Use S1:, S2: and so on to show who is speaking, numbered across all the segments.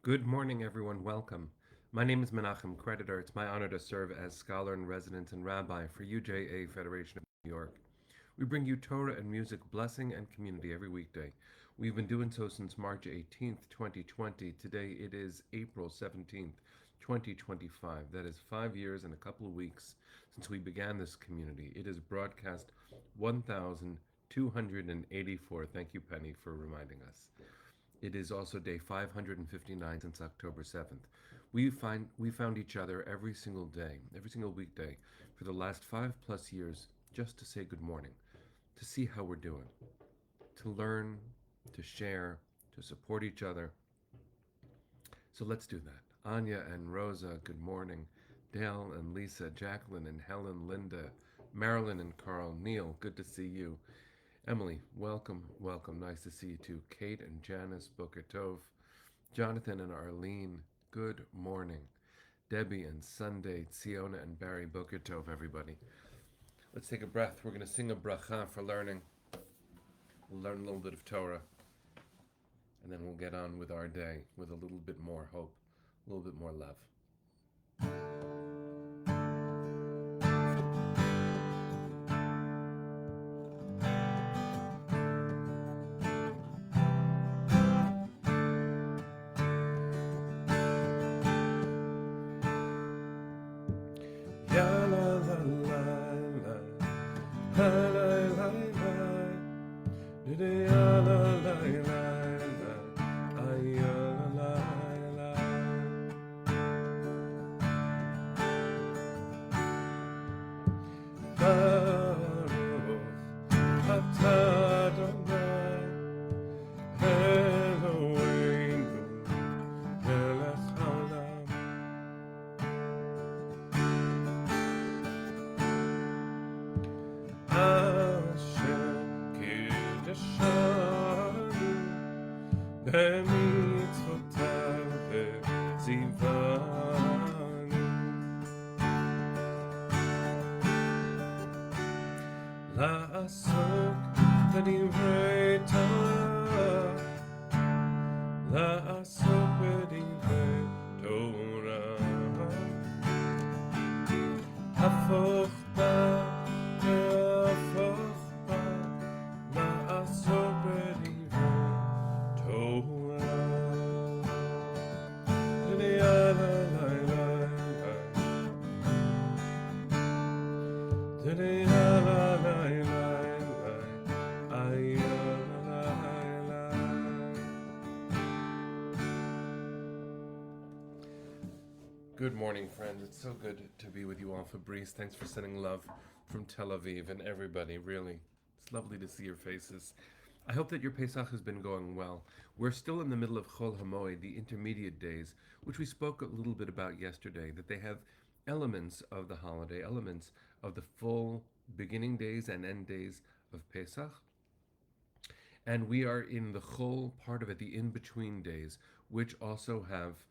S1: Good morning, everyone. Welcome. My name is Menachem Creditor. It's my honor to serve as scholar in residence and rabbi for UJA Federation of New York. We bring you Torah and music, blessing, and community every weekday. We've been doing so since March 18th, 2020. Today it is April 17th, 2025. That is 5 years and a couple of weeks since we began this community. It is broadcast 1,284. Thank you, Penny, for reminding us. It is also day 559 since October 7th. We found each other every single day, every single weekday for the last 5+ years just to say good morning, to see how we're doing, to learn, to share, to support each other. So let's do that. Anya and Rosa, good morning. Dale and Lisa, Jacqueline and Helen, Linda, Marilyn and Carl, Neil, good to see you. Emily, welcome, welcome. Nice to see you too. Kate and Janice, Boker Tov. Jonathan and Arlene, good morning. Debbie and Sunday, Tziona and Barry, Boker Tov, everybody. Let's take a breath. We're going to sing a bracha for learning. We'll learn a little bit of Torah, and then we'll get on with our day with a little bit more hope, a little bit more love. Ya la la la la, la la la la, ya la la la la, ay ya la la la. Baruch atah Adonai Eloheinu melech haolam. במצוותיו וציוונו לעסוק בדברי תורה, לעסוק בדברי תורה, הפוך בה והפוך בה, לעסוק בדברי תורה. Good morning, friends. It's so good to be with you all. Fabrice, thanks for sending love from Tel Aviv, and everybody, really. It's lovely to see your faces. I hope that your Pesach has been going well. We're still in the middle of Chol HaMoed, the intermediate days, which we spoke a little bit about yesterday, that they have elements of the holiday, elements of the full beginning days and end days of Pesach. And we are in the Chol part of it, the in-between days, which also have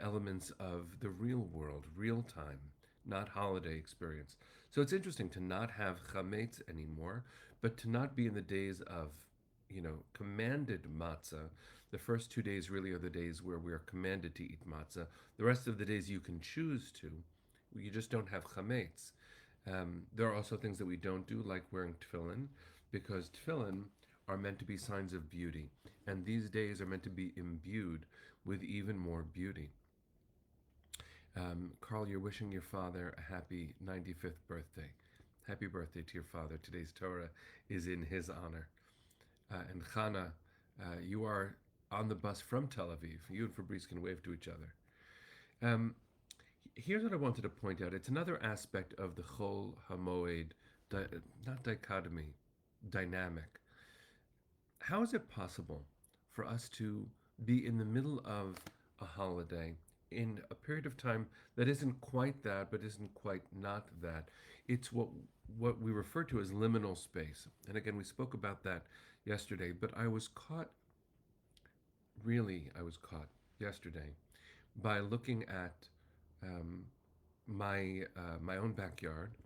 S1: elements of the real world, real time, not holiday experience. So it's interesting to not have chametz anymore, but to not be in the days of, commanded matzah. The first 2 days really are the days where we are commanded to eat matzah. The rest of the days you can choose to. You just don't have chametz. There are also things that we don't do, like wearing tefillin, because tefillin are meant to be signs of beauty, and these days are meant to be imbued with even more beauty. Carl, you're wishing your father a happy 95th birthday. Happy birthday to your father. Today's Torah is in his honor. And Chana, you are on the bus from Tel Aviv. You and Fabrice can wave to each other. Um, Here's what I wanted to point out. It's another aspect of the Chol HaMoed, not dichotomy, dynamic. How is it possible for us to be in the middle of a holiday in a period of time that isn't quite that, but isn't quite not that? It's what we refer to as liminal space. And again, we spoke about that yesterday, but I was caught yesterday by looking at my own backyard.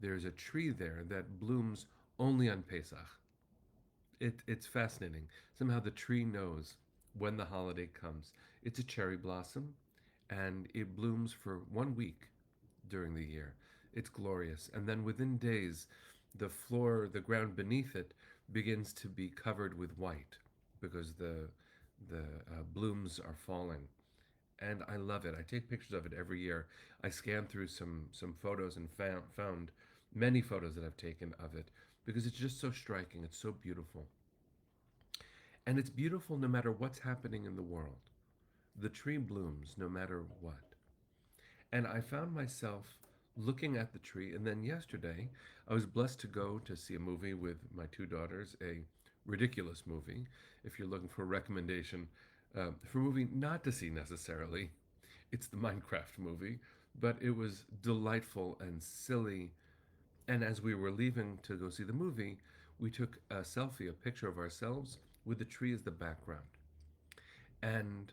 S1: There's a tree there that blooms only on Pesach. It's fascinating. Somehow the tree knows when the holiday comes. It's a cherry blossom, and it blooms for 1 week during the year. It's glorious. And then within days, the floor, the ground beneath it, begins to be covered with white because the blooms are falling. And I love it. I take pictures of it every year. I scanned through some photos and found many photos that I've taken of it because it's just so striking. It's so beautiful. And it's beautiful no matter what's happening in the world. The tree blooms no matter what. And I found myself looking at the tree. And then yesterday, I was blessed to go to see a movie with my two daughters, a ridiculous movie. If you're looking for a recommendation for a movie not to see necessarily, it's the Minecraft movie. But it was delightful and silly. And as we were leaving to go see the movie, we took a selfie, a picture of ourselves with the tree as the background. And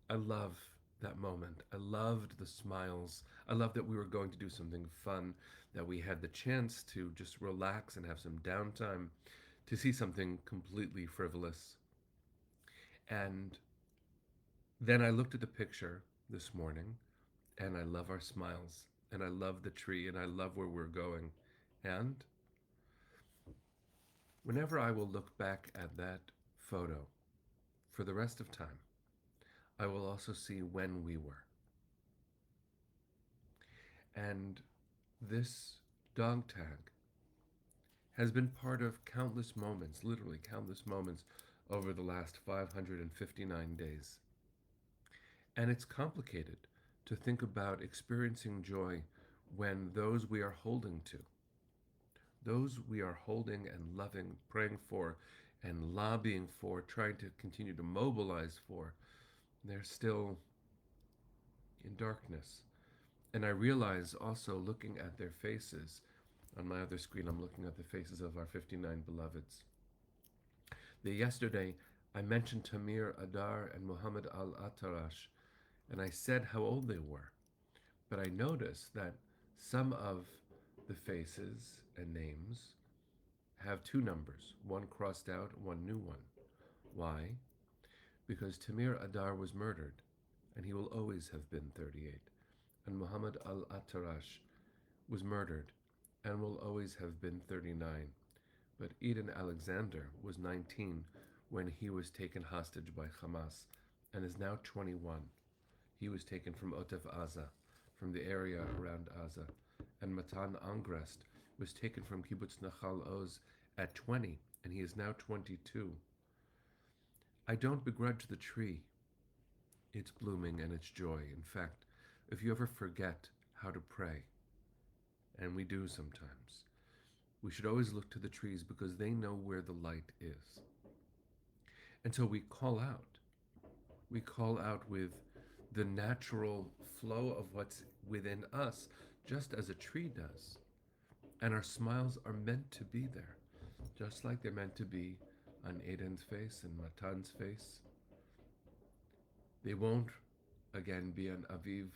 S1: I love that moment. I loved the smiles. I loved that we were going to do something fun, that we had the chance to just relax and have some downtime, to see something completely frivolous. And then I looked at the picture this morning, and I love our smiles, and I love the tree, and I love where we're going. And whenever I will look back at that photo for the rest of time, I will also see when we were. And this dog tag has been part of countless moments, literally countless moments, over the last 559 days. And it's complicated to think about experiencing joy when those we are holding to, those we are holding and loving, praying for, and lobbying for, trying to continue to mobilize for, they're still in darkness. And I realize also looking at their faces, on my other screen, I'm looking at the faces of our 59 beloveds. Yesterday, I mentioned Tamir Adar and Muhammad Al Atarash, and I said how old they were. But I noticed that some of the faces and names have two numbers, one crossed out, one new one. Why? Because Tamir Adar was murdered, and he will always have been 38. And Muhammad Al Atarash was murdered, and will always have been 39. But Eden Alexander was 19 when he was taken hostage by Hamas, and is now 21. He was taken from Otef Aza, from the area around Aza, and Matan Angrest was taken from Kibbutz Nachal Oz at 20, and he is now 22. I don't begrudge the tree, its blooming and its joy. In fact, if you ever forget how to pray, and we do sometimes, we should always look to the trees because they know where the light is. And so we call out. We call out with the natural flow of what's within us, just as a tree does. And our smiles are meant to be there, just like they're meant to be on Eden's face and Matan's face. They won't, again, be on Aviv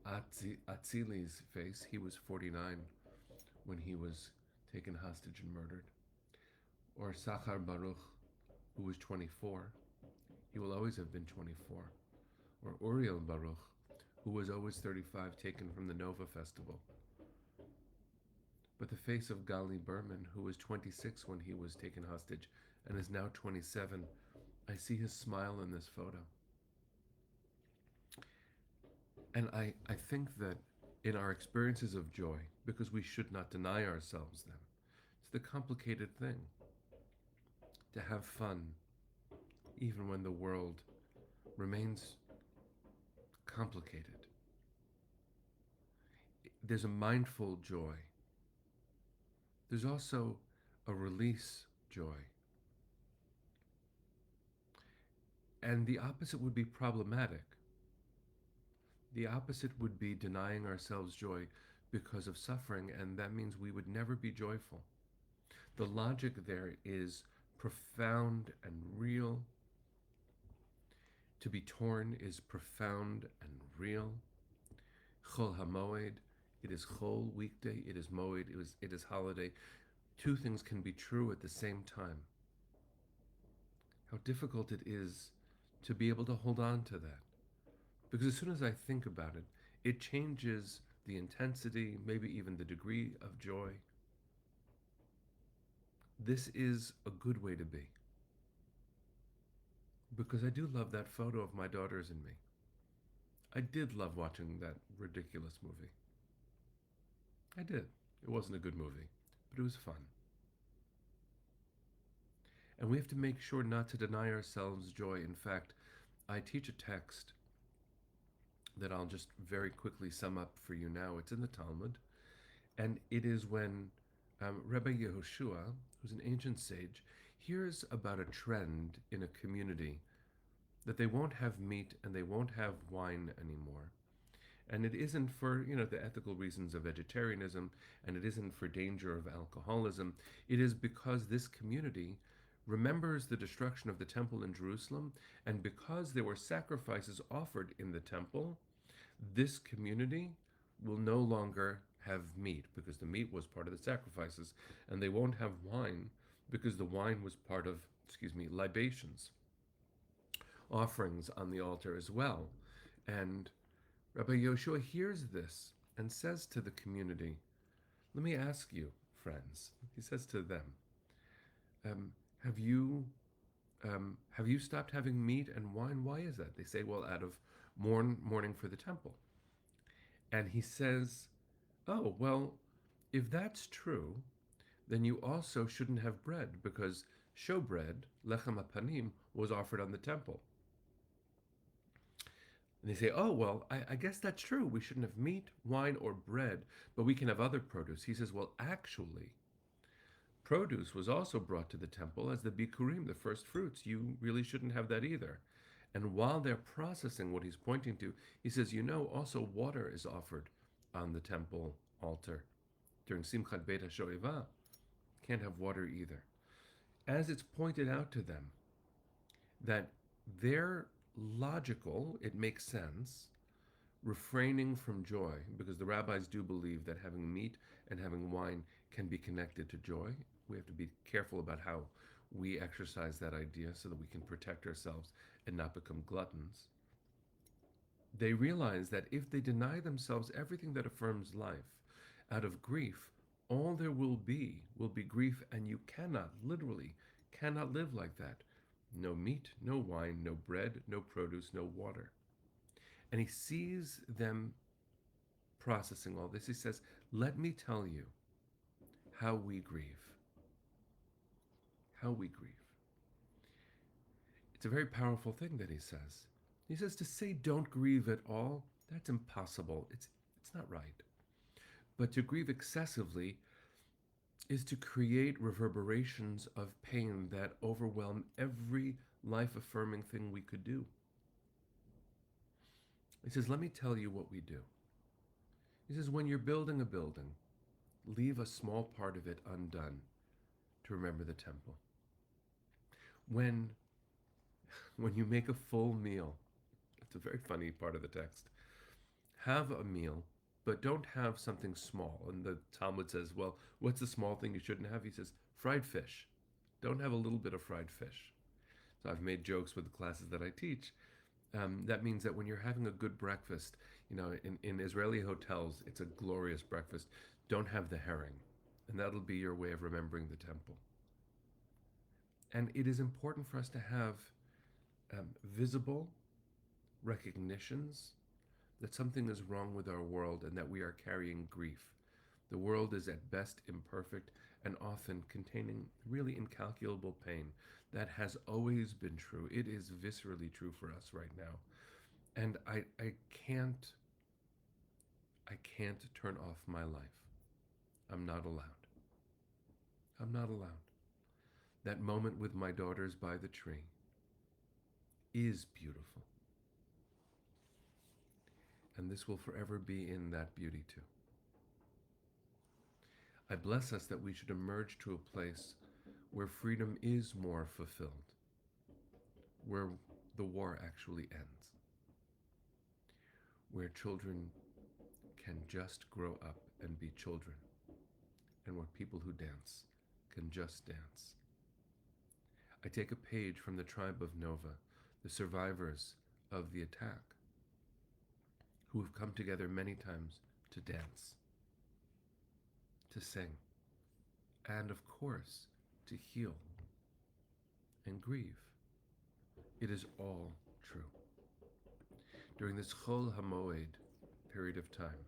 S1: Atzili's face. He was 49 when he was taken hostage and murdered. Or Sachar Baruch, who was 24. He will always have been 24. Or Uriel Baruch, who was always 35, taken from the Nova Festival. But the face of Gali Berman, who was 26 when he was taken hostage and is now 27, I see his smile in this photo. And I think that in our experiences of joy, because we should not deny ourselves them, it's the complicated thing to have fun even when the world remains complicated. There's a mindful joy. There's also a release joy. And the opposite would be problematic. The opposite would be denying ourselves joy because of suffering, and that means we would never be joyful. The logic there is profound and real. To be torn is profound and real. Chol HaMoed, it is Chol, weekday, it is Moed, it is holiday. Two things can be true at the same time. How difficult it is to be able to hold on to that. Because as soon as I think about it, it changes the intensity, maybe even the degree of joy. This is a good way to be. Because I do love that photo of my daughters and me. I did love watching that ridiculous movie. I did. It wasn't a good movie, but it was fun. And we have to make sure not to deny ourselves joy. In fact, I teach a text that I'll just very quickly sum up for you now. It's in the Talmud, and it is when Rebbe Yehoshua, who's an ancient sage, hears about a trend in a community that they won't have meat and they won't have wine anymore. And it isn't for, the ethical reasons of vegetarianism, and it isn't for danger of alcoholism. It is because this community remembers the destruction of the temple in Jerusalem, and because there were sacrifices offered in the temple, this community will no longer have meat because the meat was part of the sacrifices, and they won't have wine because the wine was part of, libations, offerings on the altar as well. And Rabbi Yoshua hears this and says to the community, let me ask you, friends, he says to them, um, have you stopped having meat and wine? Why is that? They say, well, out of mourning for the temple. And he says, oh, well, if that's true, then you also shouldn't have bread, because showbread, lechem hapanim, was offered on the temple. And they say, oh, well, I guess that's true. We shouldn't have meat, wine, or bread, but we can have other produce. He says, well, actually, produce was also brought to the temple as the bikurim, the first fruits. You really shouldn't have that either. And while they're processing what he's pointing to, he says, also water is offered on the temple altar during Simchat Beit HaShoeva. Can't have water either. As it's pointed out to them that they're logical, it makes sense, refraining from joy, because the rabbis do believe that having meat and having wine can be connected to joy. We have to be careful about how we exercise that idea so that we can protect ourselves and not become gluttons. They realize that if they deny themselves everything that affirms life out of grief, all there will be grief, and you literally cannot live like that. No meat, no wine, no bread, no produce, no water. And he sees them processing all this. He says, let me tell you how we grieve. How we grieve. It's a very powerful thing that he says. He says to say don't grieve at all, that's impossible. It's not right. But to grieve excessively is to create reverberations of pain that overwhelm every life-affirming thing we could do. He says, let me tell you what we do. He says, when you're building a building, leave a small part of it undone to remember the temple. When you make a full meal, it's a very funny part of the text, have a meal, but don't have something small. And the Talmud says, well, what's the small thing you shouldn't have? He says, fried fish. Don't have a little bit of fried fish. So I've made jokes with the classes that I teach. That means that when you're having a good breakfast, in Israeli hotels, it's a glorious breakfast. Don't have the herring. And that'll be your way of remembering the temple. And it is important for us to have visible recognitions that something is wrong with our world and that we are carrying grief. The world is at best imperfect and often containing really incalculable pain. That has always been true. It is viscerally true for us right now. And I can't turn off my life. I'm not allowed. I'm not allowed. That moment with my daughters by the tree is beautiful. And this will forever be in that beauty too. I bless us that we should emerge to a place where freedom is more fulfilled, where the war actually ends, where children can just grow up and be children, and where people who dance can just dance. I take a page from the tribe of Nova, the survivors of the attack, who have come together many times to dance, to sing, and of course, to heal and grieve. It is all true. During this Chol HaMoed period of time,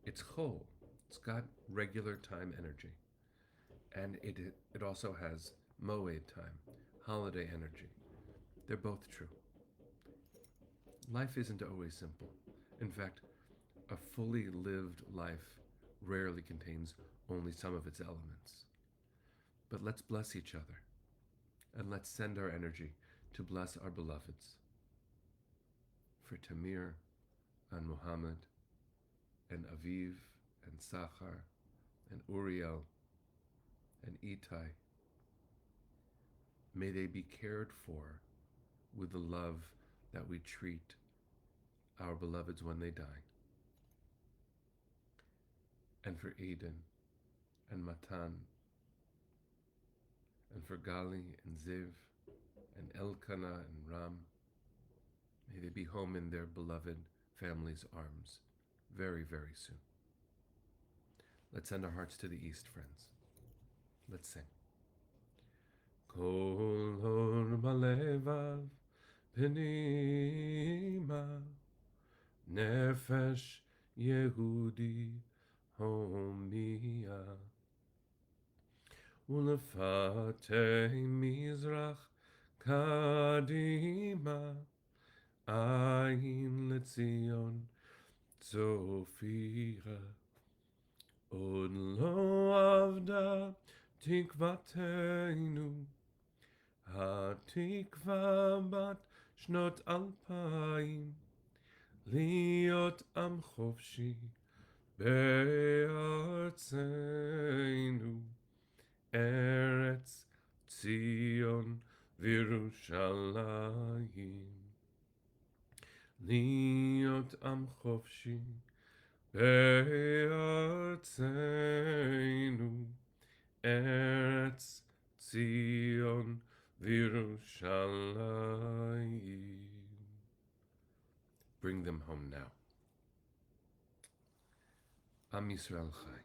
S1: it's Chol. It's got regular time energy. And it also has Moed time, holiday energy. They're both true. Life isn't always simple. In fact, a fully lived life rarely contains only some of its elements. But let's bless each other, and let's send our energy to bless our beloveds. For Tamir and Muhammad and Aviv and Sachar and Uriel and Itai, may they be cared for with the love that we treat our beloveds when they die. And for Eden and Matan, and for Gali and Ziv and Elkanah and Ram, may they be home in their beloved family's arms very, very soon. Let's send our hearts to the east, friends. Let's sing. Kol hor balevav penima nefesh Yehudi homia ulefate mizrach kadima ayin letzion tzofira od lo avda תקוותנו, התקווה בת שנות 2000, להיות עם חופשי בארצנו, ארץ ציון וירושלים. להיות עם חופשי בארצנו, Eretz Zion Virushalayim. Bring them home now. Am Yisrael Chai.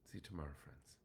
S1: See you tomorrow, friends.